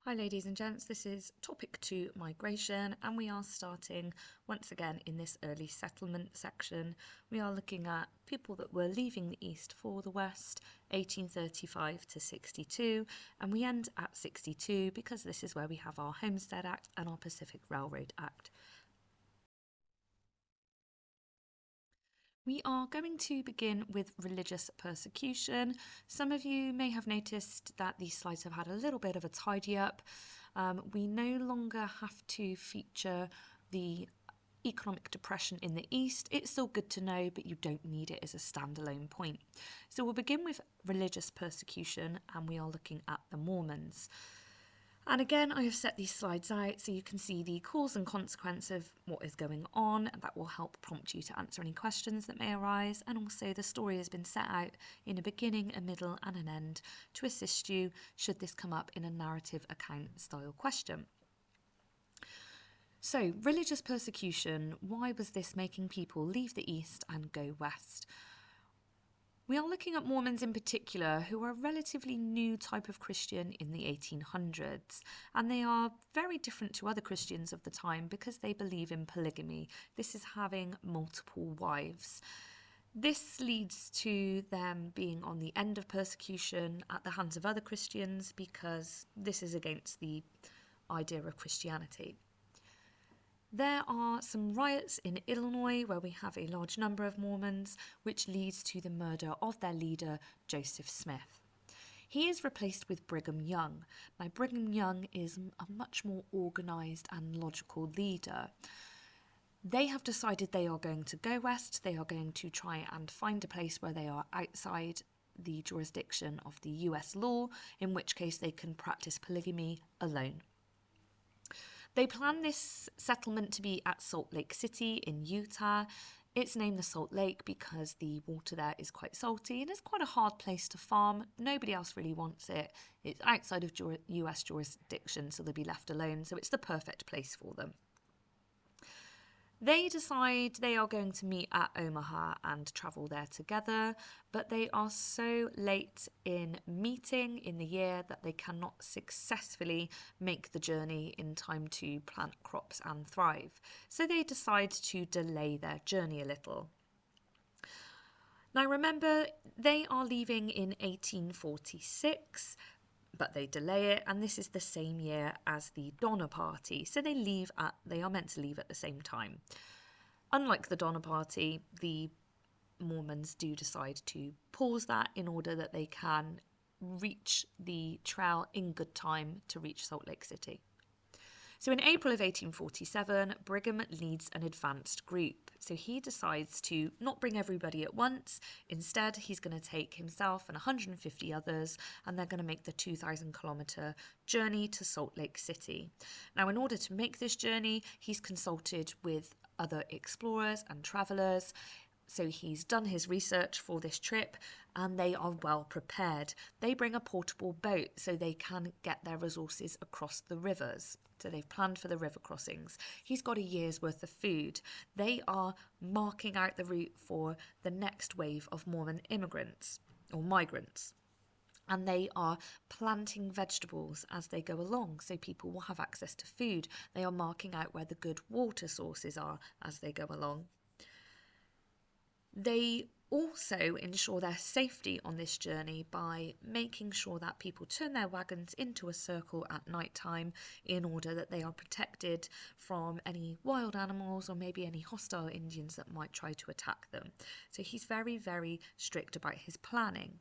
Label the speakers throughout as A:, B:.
A: Hi ladies and gents, this is topic 2 migration, and we are starting once again in this early settlement section. We are looking at people that were leaving the east for the west, 1835 to 62, and we end at 62 because this is where we have our Homestead Act and our Pacific Railroad Act. We are going to begin with religious persecution. Some of you may have noticed that these slides have had a little bit of a tidy up. We no longer have to feature the economic depression in the East. It's still good to know, but you don't need it as a standalone point. So we'll begin with religious persecution, and we are looking at the Mormons. And again, I have set these slides out so you can see the cause and consequence of what is going on, and that will help prompt you to answer any questions that may arise. And also the story has been set out in a beginning, a middle and an end to assist you should this come up in a narrative account style question. So, religious persecution, why was this making people leave the East and go west? We are looking at Mormons in particular, who are a relatively new type of Christian in the 1800s, and they are very different to other Christians of the time because they believe in polygamy. This is having multiple wives. This leads to them being on the end of persecution at the hands of other Christians because this is against the idea of Christianity. There are some riots in Illinois where we have a large number of Mormons, which leads to the murder of their leader, Joseph Smith. He is replaced with Brigham Young. Now, Brigham Young is a much more organised and logical leader. They have decided they are going to go west. They are going to try and find a place where they are outside the jurisdiction of the US law, in which case they can practice polygamy alone. They plan this settlement to be at Salt Lake City in Utah. It's named the Salt Lake because the water there is quite salty and it's quite a hard place to farm. Nobody else really wants it. It's outside of US jurisdiction, so they'll be left alone. So it's the perfect place for them. They decide they are going to meet at Omaha and travel there together, but they are so late in meeting in the year that they cannot successfully make the journey in time to plant crops and thrive. So they decide to delay their journey a little. Now remember, they are leaving in 1846. But they delay it, and this is the same year as the Donner Party, so they are meant to leave at the same time. Unlike the Donner Party, the Mormons do decide to pause that in order that they can reach the trail in good time to reach Salt Lake City. So in April of 1847, Brigham leads an advanced group. So he decides to not bring everybody at once. Instead, he's going to take himself and 150 others, and they're going to make the 2,000-kilometre journey to Salt Lake City. Now, in order to make this journey, he's consulted with other explorers and travellers. So he's done his research for this trip and they are well prepared. They bring a portable boat so they can get their resources across the rivers. So they've planned for the river crossings. He's got a year's worth of food. They are marking out the route for the next wave of Mormon immigrants or migrants. And they are planting vegetables as they go along so people will have access to food. They are marking out where the good water sources are as they go along. They also ensure their safety on this journey by making sure that people turn their wagons into a circle at night time in order that they are protected from any wild animals or maybe any hostile Indians that might try to attack them. So he's very, very strict about his planning.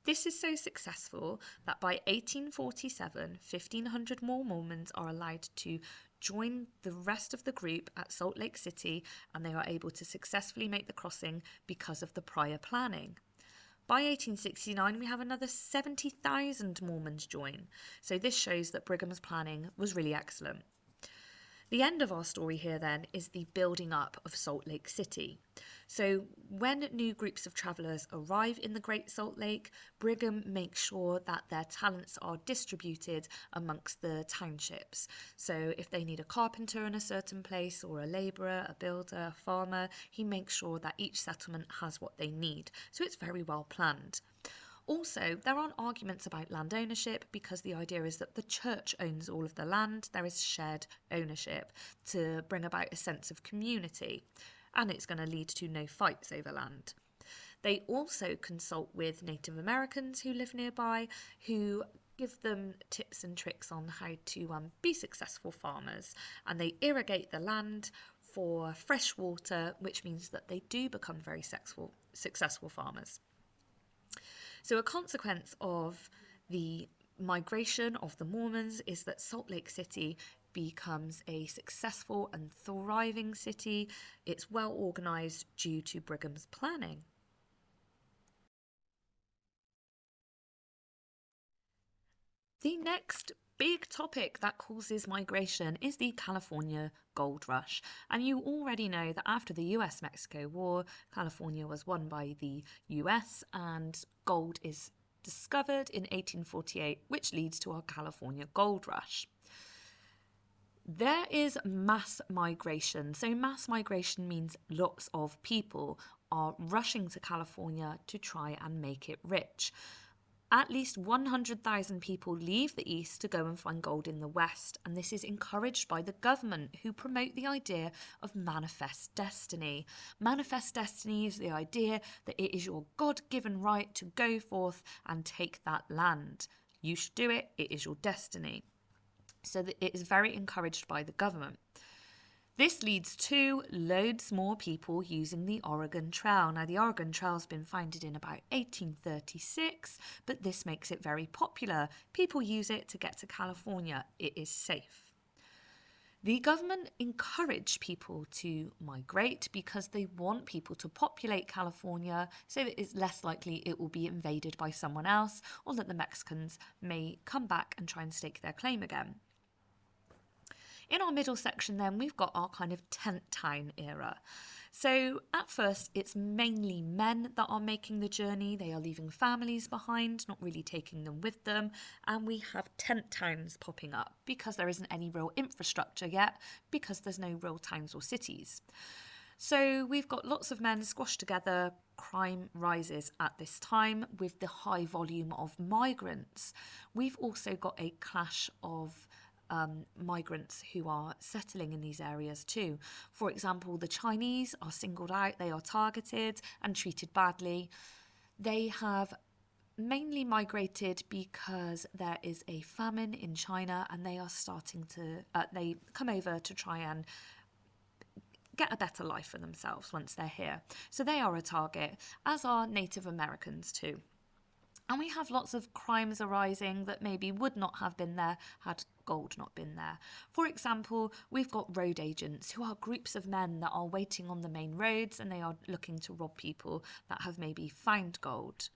A: This is so successful that by 1847, 1,500 more Mormons are allowed to join the rest of the group at Salt Lake City, and they are able to successfully make the crossing because of the prior planning. By 1869, we have another 70,000 Mormons join. So this shows that Brigham's planning was really excellent. The end of our story here then is the building up of Salt Lake City. So when new groups of travellers arrive in the Great Salt Lake, Brigham makes sure that their talents are distributed amongst the townships. So if they need a carpenter in a certain place or a labourer, a builder, a farmer, he makes sure that each settlement has what they need. So it's very well planned. Also, there aren't arguments about land ownership because the idea is that the church owns all of the land. There is shared ownership to bring about a sense of community, and it's going to lead to no fights over land. They also consult with Native Americans who live nearby, who give them tips and tricks on how to be successful farmers, and they irrigate the land for fresh water, which means that they do become very successful farmers. So a consequence of the migration of the Mormons is that Salt Lake City becomes a successful and thriving city. It's well organised due to Brigham's planning. The next big topic that causes migration is the California Gold Rush. And you already know that after the US-Mexico War, California was won by the US and gold is discovered in 1848, which leads to our California Gold Rush. There is mass migration. So mass migration means lots of people are rushing to California to try and make it rich. At least 100,000 people leave the East to go and find gold in the West, and this is encouraged by the government, who promote the idea of manifest destiny. Manifest destiny is the idea that it is your God-given right to go forth and take that land. You should do it, it is your destiny. So that it is very encouraged by the government. This leads to loads more people using the Oregon Trail. Now, the Oregon Trail has been founded in about 1836, but this makes it very popular. People use it to get to California. It is safe. The government encourage people to migrate because they want people to populate California so that it's less likely it will be invaded by someone else, or that the Mexicans may come back and try and stake their claim again. In our middle section then, we've got our kind of tent town era. So at first, it's mainly men that are making the journey. They are leaving families behind, not really taking them with them. And we have tent towns popping up because there isn't any real infrastructure yet, because there's no real towns or cities. So we've got lots of men squashed together. Crime rises at this time with the high volume of migrants. We've also got a clash of migrants who are settling in these areas too. For example, the Chinese are singled out, they are targeted and treated badly. They have mainly migrated because there is a famine in China, and they are starting to, they come over to try and get a better life for themselves once they're here. So they are a target, as are Native Americans too. And we have lots of crimes arising that maybe would not have been there had gold not been there. For example, we've got road agents, who are groups of men that are waiting on the main roads, and they are looking to rob people that have maybe found gold.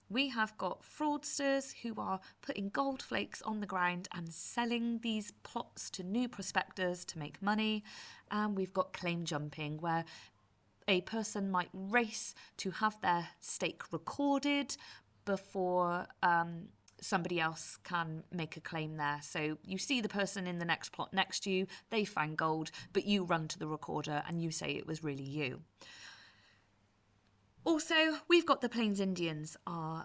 A: We have got fraudsters who are putting gold flakes on the ground and selling these plots to new prospectors to make money. And we've got claim jumping, where a person might race to have their stake recorded before somebody else can make a claim there. So you see the person in the next plot next to you, they found gold, but you run to the recorder and you say it was really you. Also, we've got the Plains Indians are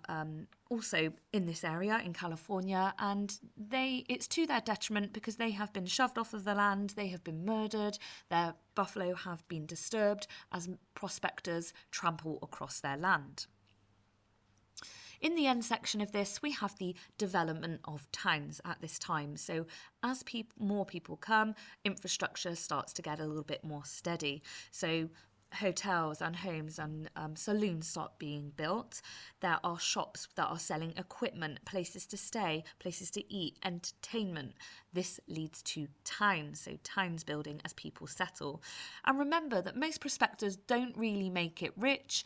A: also in this area in California, and it's to their detriment because they have been shoved off of the land, they have been murdered, their buffalo have been disturbed as prospectors trample across their land. In the end section of this, we have the development of towns at this time. So as more people come, infrastructure starts to get a little bit more steady. So hotels and homes and saloons start being built. There are shops that are selling equipment, places to stay, places to eat, entertainment. This leads to towns, so towns building as people settle. And remember that most prospectors don't really make it rich.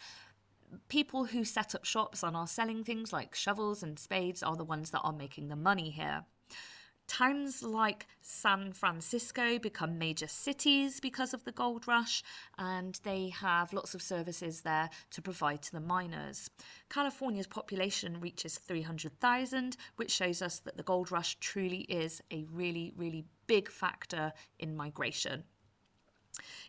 A: People who set up shops and are selling things like shovels and spades are the ones that are making the money here. Towns like San Francisco become major cities because of the gold rush, and they have lots of services there to provide to the miners. California's population reaches 300,000, which shows us that the gold rush truly is a really, really big factor in migration.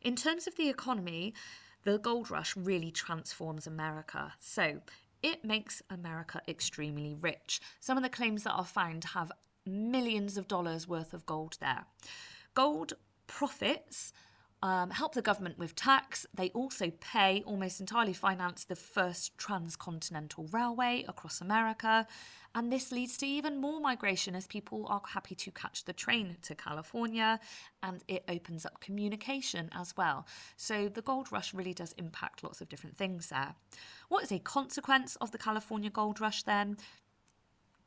A: In terms of the economy, the gold rush really transforms America. So It makes America extremely rich. Some of the claims that are found have millions of dollars worth of gold there. Gold profits help the government with tax. They also pay, almost entirely finance, the first transcontinental railway across America. And this leads to even more migration as people are happy to catch the train to California, and it opens up communication as well. So the gold rush really does impact lots of different things there. What is a consequence of the California gold rush then?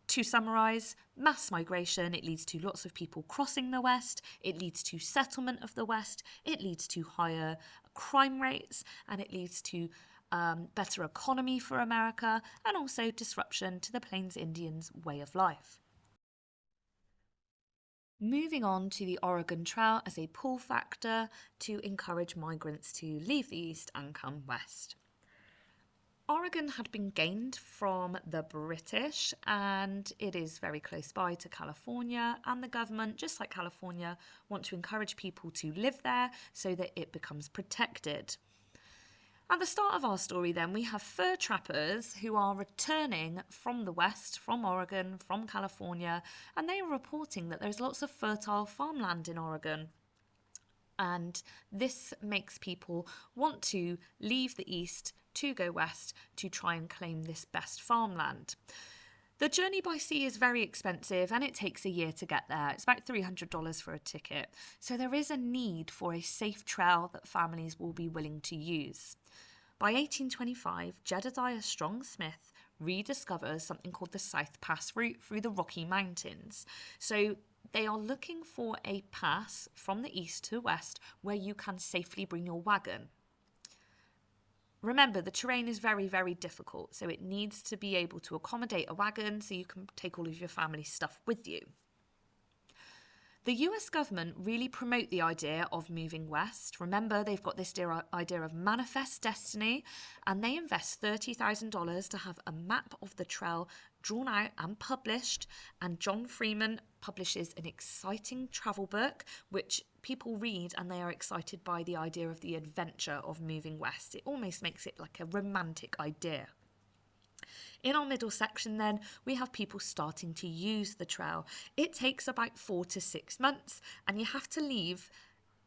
A: To summarise, mass migration, it leads to lots of people crossing the West, it leads to settlement of the West, it leads to higher crime rates, and it leads to better economy for America, and also disruption to the Plains Indians' way of life. Moving on to the Oregon Trail as a pull factor to encourage migrants to leave the East and come west. Oregon had been gained from the British, and it is very close by to California, and the government, just like California, want to encourage people to live there so that it becomes protected. At the start of our story then, we have fur trappers who are returning from the west, from Oregon, from California, and they are reporting that there's lots of fertile farmland in Oregon. And this makes people want to leave the east to go west to try and claim this best farmland. The journey by sea is very expensive and it takes a year to get there. It's about $300 for a ticket. So there is a need for a safe trail that families will be willing to use. By 1825, Jedediah Strong Smith rediscovers something called the South Pass route through the Rocky Mountains. So they are looking for a pass from the east to west where you can safely bring your wagon. Remember, the terrain is very, very difficult, so it needs to be able to accommodate a wagon so you can take all of your family stuff with you. The US government really promote the idea of moving west. Remember, they've got this idea of manifest destiny, and they invest $30,000 to have a map of the trail drawn out and published. And John Freeman publishes an exciting travel book, which people read and they are excited by the idea of the adventure of moving west. It almost makes it like a romantic idea. In our middle section then, we have people starting to use the trail. It takes about 4 to 6 months, and you have to leave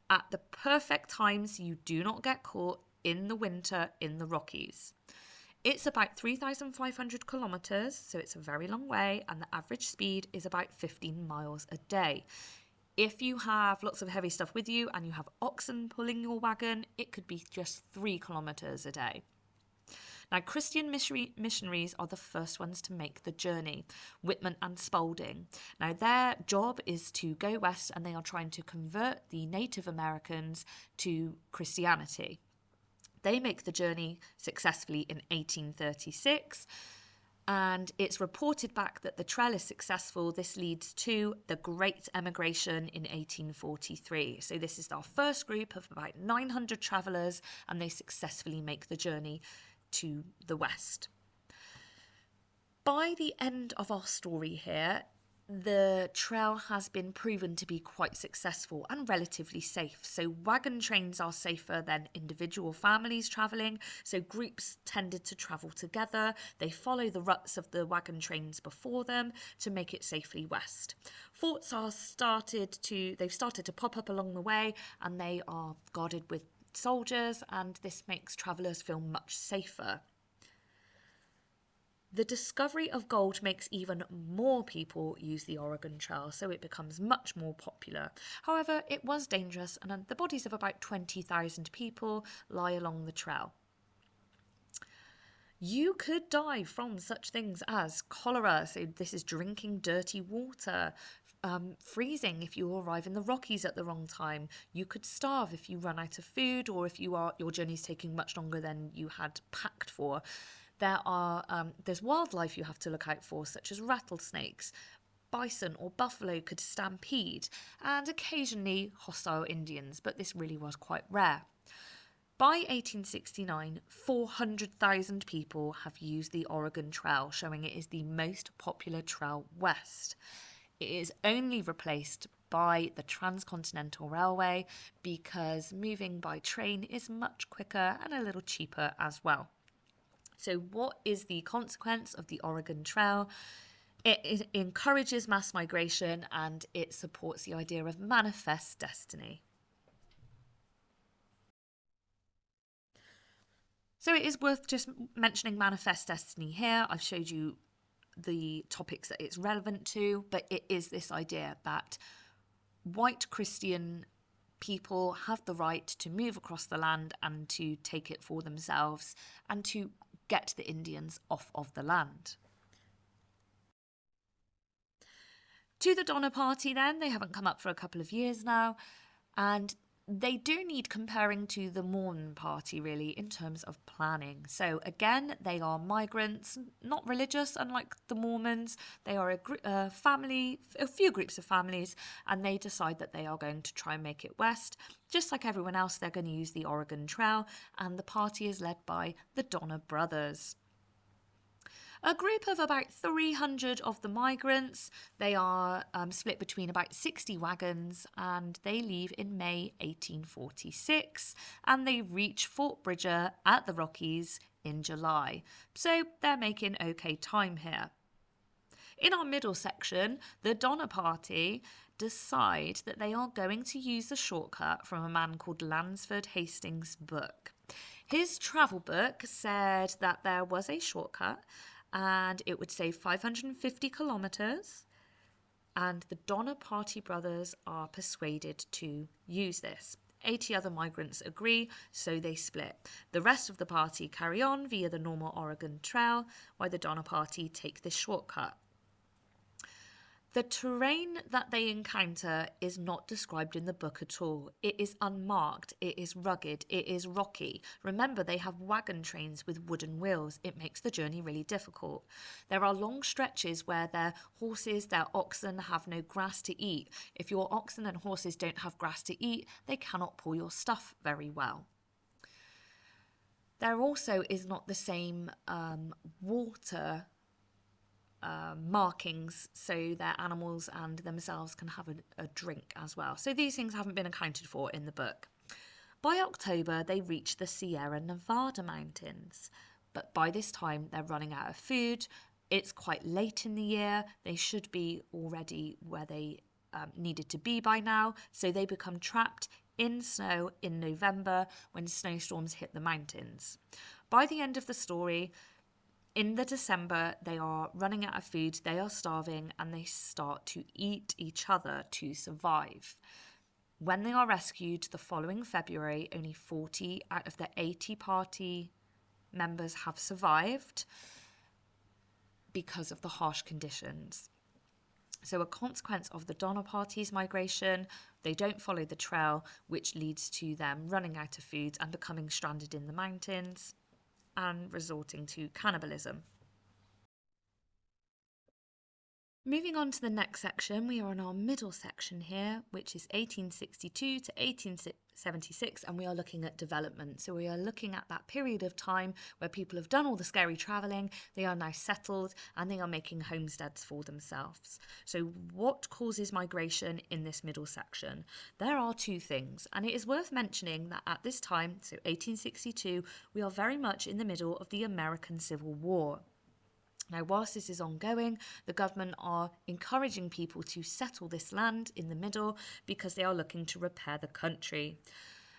A: at the perfect time so you do not get caught in the winter in the Rockies. It's about 3,500 kilometres, so it's a very long way, and the average speed is about 15 miles a day. If you have lots of heavy stuff with you and you have oxen pulling your wagon, it could be just 3 kilometres a day. Now, Christian missionaries are the first ones to make the journey, Whitman and Spalding. Now, their job is to go west and they are trying to convert the Native Americans to Christianity. They make the journey successfully in 1836, and it's reported back that the trail is successful. This leads to the Great Emigration in 1843. So this is our first group of about 900 travellers, and they successfully make the journey to the west. By the end of our story here, the trail has been proven to be quite successful and relatively safe. So wagon trains are safer than individual families travelling. So groups tended to travel together. They follow the ruts of the wagon trains before them to make it safely west. Forts are started to pop up along the way, and they are guarded with soldiers, and this makes travellers feel much safer. The discovery of gold makes even more people use the Oregon Trail, so it becomes much more popular. However, it was dangerous, and the bodies of about 20,000 people lie along the trail. You could die from such things as cholera, so this is drinking dirty water, freezing if you arrive in the Rockies at the wrong time. You could starve if you run out of food, or if your journey's taking much longer than you had packed for. There's wildlife you have to look out for, such as rattlesnakes. Bison or buffalo could stampede, and occasionally hostile Indians, but this really was quite rare. By 1869, 400,000 people have used the Oregon Trail, showing it is the most popular trail west. It is only replaced by the Transcontinental Railway because moving by train is much quicker and a little cheaper as well. So what is the consequence of the Oregon Trail? It encourages mass migration and it supports the idea of manifest destiny. So it is worth just mentioning manifest destiny here. I've showed you the topics that it's relevant to, but it is this idea that white Christian people have the right to move across the land and to take it for themselves and to get the Indians off of the land. To the Donner Party then, they haven't come up for a couple of years now, and they do need comparing to the Mormon Party really in terms of planning. So again, they are migrants, not religious, unlike the Mormons. They are a family, a few groups of families, and they decide that they are going to try and make it west. Just like everyone else, they're going to use the Oregon Trail, and the party is led by the Donner brothers. A group of about 300 of the migrants. They are split between about 60 wagons, and they leave in May 1846 and they reach Fort Bridger at the Rockies in July. So they're making okay time here. In our middle section, the Donner Party decide that they are going to use the shortcut from a man called Lansford Hastings' book. His travel book said that there was a shortcut and it would save 550 kilometres, and the Donner Party brothers are persuaded to use this. 80 other migrants agree, so they split. The rest of the party carry on via the normal Oregon Trail, while the Donner Party take this shortcut. The terrain that they encounter is not described in the book at all. It is unmarked, it is rugged, it is rocky. Remember, they have wagon trains with wooden wheels. It makes the journey really difficult. There are long stretches where their horses, their oxen have no grass to eat. If your oxen and horses don't have grass to eat, they cannot pull your stuff very well. There also is not the same water markings so their animals and themselves can have a drink as well. So these things haven't been accounted for in the book. By October, they reach the Sierra Nevada mountains, but by this time they're running out of food. It's quite late in the year. They should be already where they needed to be by now, so they become trapped in snow in November when snowstorms hit the mountains. By the end of the story, in the December, they are running out of food, they are starving, and they start to eat each other to survive. When they are rescued the following February, only 40 out of the 80 party members have survived because of the harsh conditions. So a consequence of the Donner Party's migration, they don't follow the trail, which leads to them running out of food and becoming stranded in the mountains and resorting to cannibalism. Moving on to the next section, we are in our middle section here, which is 1862 to 1876, and we are looking at development. So we are looking at that period of time where people have done all the scary travelling, they are now settled, and they are making homesteads for themselves. So what causes migration in this middle section? There are two things, and it is worth mentioning that at this time, so 1862, we are very much in the middle of the American Civil War. Now, whilst this is ongoing, the government are encouraging people to settle this land in the middle because they are looking to repair the country.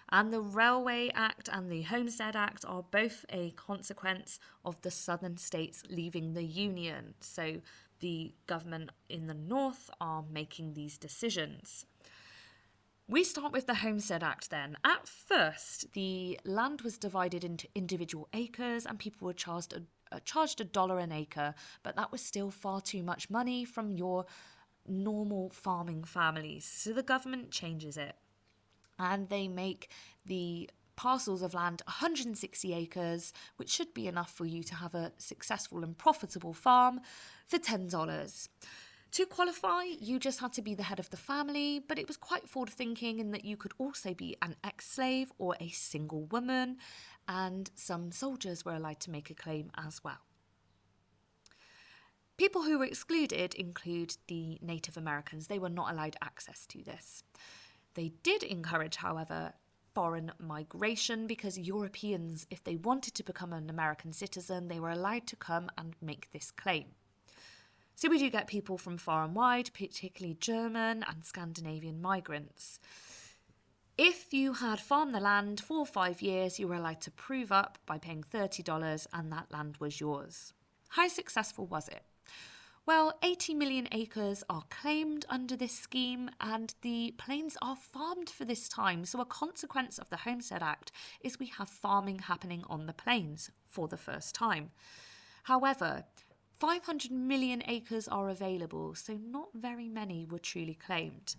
A: And the Railway Act and the Homestead Act are both a consequence of the southern states leaving the Union. So the government in the north are making these decisions. We start with the Homestead Act then. At first, the land was divided into individual acres and people were charged $1 an acre, but that was still far too much money from your normal farming families. So the government changes it and they make the parcels of land 160 acres, which should be enough for you to have a successful and profitable farm, for $10. To qualify, you just had to be the head of the family, but it was quite forward thinking in that you could also be an ex-slave or a single woman, and some soldiers were allowed to make a claim as well. People who were excluded include the Native Americans. They were not allowed access to this. They did encourage, however, foreign migration, because Europeans, if they wanted to become an American citizen, they were allowed to come and make this claim. So we do get people from far and wide, particularly German and Scandinavian migrants. If you had farmed the land for 5 years, you were allowed to prove up by paying $30 and that land was yours. How successful was it? Well, 80 million acres are claimed under this scheme and the plains are farmed for this time. So a consequence of the Homestead Act is we have farming happening on the plains for the first time. However, 500 million acres are available, so not very many were truly claimed.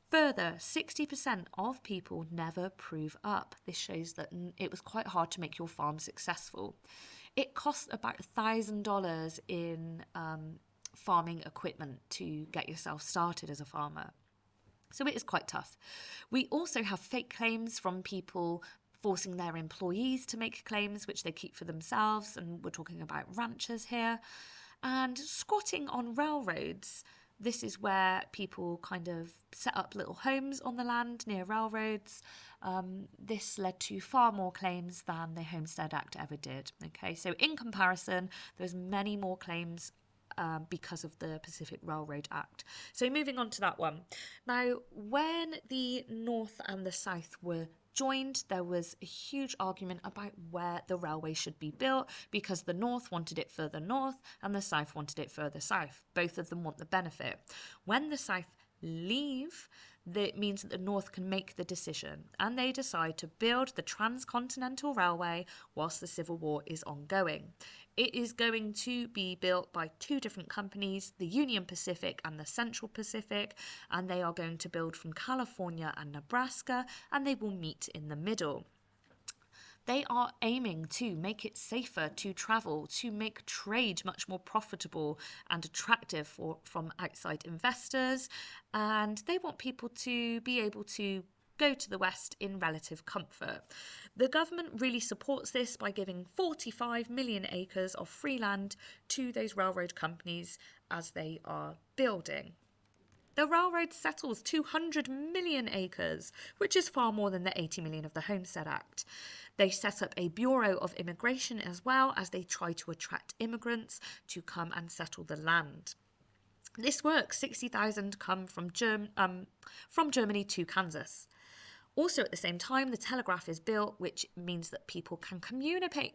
A: Further, 60% of people never prove up. This shows that it was quite hard to make your farm successful. It costs about $1,000 in farming equipment to get yourself started as a farmer. So it is quite tough. We also have fake claims from people forcing their employees to make claims which they keep for themselves, and we're talking about ranchers here. And squatting on railroads. This is where people kind of set up little homes on the land near railroads. This led to far more claims than the Homestead Act ever did. Okay, so in comparison, there's many more claims because of the Pacific Railroad Act. So moving on to that one. Now, when the North and the South were joined, there was a huge argument about where the railway should be built, because the North wanted it further north and the South wanted it further south. Both of them want the benefit. When the South leave, that means that the North can make the decision, and they decide to build the Transcontinental Railway whilst the Civil War is ongoing. It is going to be built by two different companies, the Union Pacific and the Central Pacific, and they are going to build from California and Nebraska, and they will meet in the middle. They are aiming to make it safer to travel, to make trade much more profitable and attractive from outside investors, and they want people to be able to go to the West in relative comfort. The government really supports this by giving 45 million acres of free land to those railroad companies as they are building. The railroad settles 200 million acres, which is far more than the 80 million of the Homestead Act. They set up a Bureau of Immigration as well, as they try to attract immigrants to come and settle the land. This works. 60,000 come from Germany to Kansas. Also, at the same time, the telegraph is built, which means that people can communicate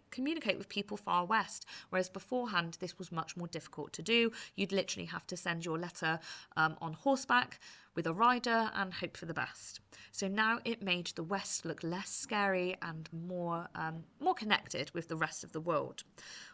A: with people far west, whereas beforehand this was much more difficult to do. You'd literally have to send your letter on horseback with a rider and hope for the best. So now it made the West look less scary and more connected with the rest of the world.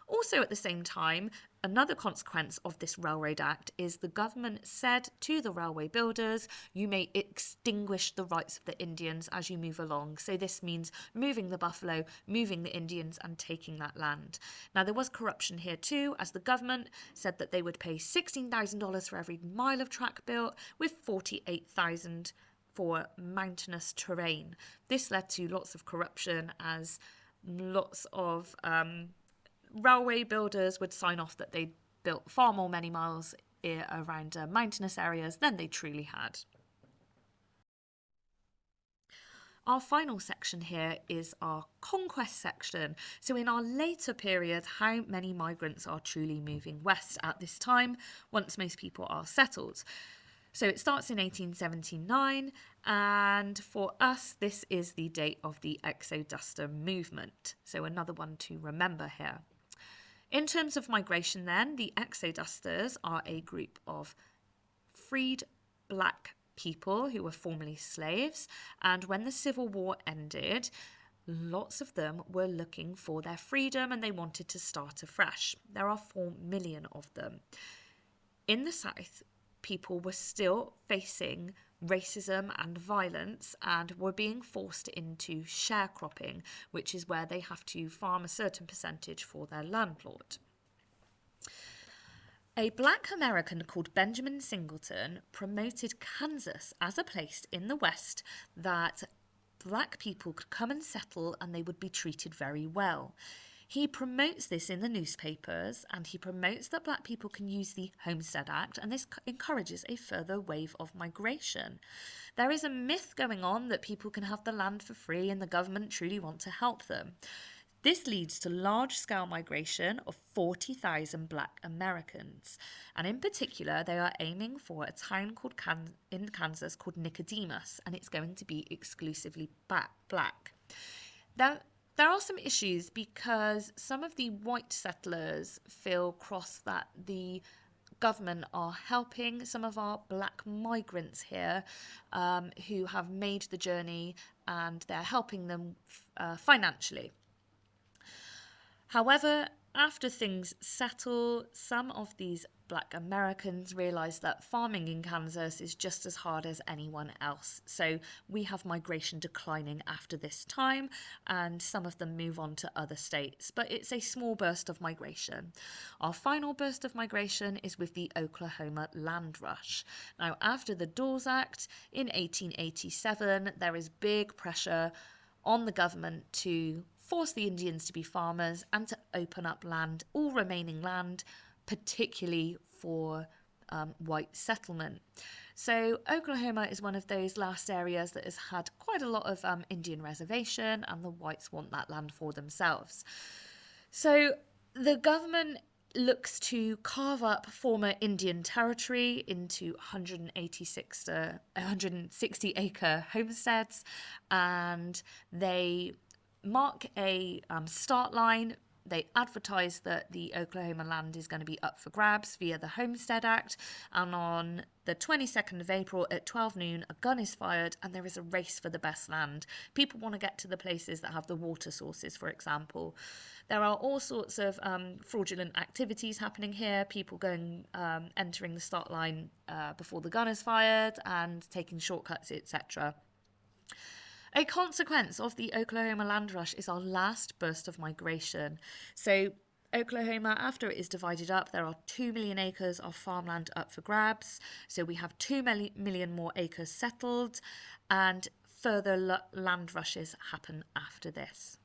A: Also at the same time, another consequence of this Railroad Act is the government said to the railway builders, you may extinguish the rights of the Indians as you move along. So this means moving the buffalo, moving the Indians and taking that land. Now there was corruption here too, as the government said that they would pay $16,000 for every mile of track built, with $48,000 for mountainous terrain. This led to lots of corruption, as lots of railway builders would sign off that they built far more many miles around mountainous areas than they truly had. Our final section here is our conquest section. So in our later period, how many migrants are truly moving west at this time, once most people are settled? So it starts in 1879, and for us, this is the date of the Exoduster movement. So another one to remember here. In terms of migration then, the Exodusters are a group of freed black people who were formerly slaves, and when the Civil War ended, lots of them were looking for their freedom and they wanted to start afresh. There are 4 million of them. In the South, people were still facing racism and violence and were being forced into sharecropping, which is where they have to farm a certain percentage for their landlord. A black American called Benjamin Singleton promoted Kansas as a place in the West that black people could come and settle and they would be treated very well. He promotes this in the newspapers, and he promotes that black people can use the Homestead Act, and this encourages a further wave of migration. There is a myth going on that people can have the land for free and the government truly want to help them. This leads to large-scale migration of 40,000 black Americans. And in particular, they are aiming for a town in Kansas called Nicodemus, and it's going to be exclusively black. Now, there are some issues because some of the white settlers feel cross that the government are helping some of our black migrants here who have made the journey, and they're helping them financially. However, after things settle, some of these black Americans realise that farming in Kansas is just as hard as anyone else. So we have migration declining after this time, and some of them move on to other states. But it's a small burst of migration. Our final burst of migration is with the Oklahoma land rush. Now, after the Dawes Act in 1887, there is big pressure on the government to force the Indians to be farmers and to open up land, all remaining land, particularly for white settlement. So Oklahoma is one of those last areas that has had quite a lot of Indian reservation, and the whites want that land for themselves. So the government looks to carve up former Indian territory into 186 to 160 acre homesteads, and they mark a start line. They advertise that the Oklahoma land is going to be up for grabs via the Homestead Act, and on the 22nd of April at 12 noon, a gun is fired and there is a race for the best land. People want to get to the places that have the water sources, for example. There are all sorts of fraudulent activities happening here, people entering the start line before the gun is fired and taking shortcuts, etc. A consequence of the Oklahoma land rush is our last burst of migration. So Oklahoma, after it is divided up, there are 2 million acres of farmland up for grabs. So we have 2 million more acres settled, and further land rushes happen after this.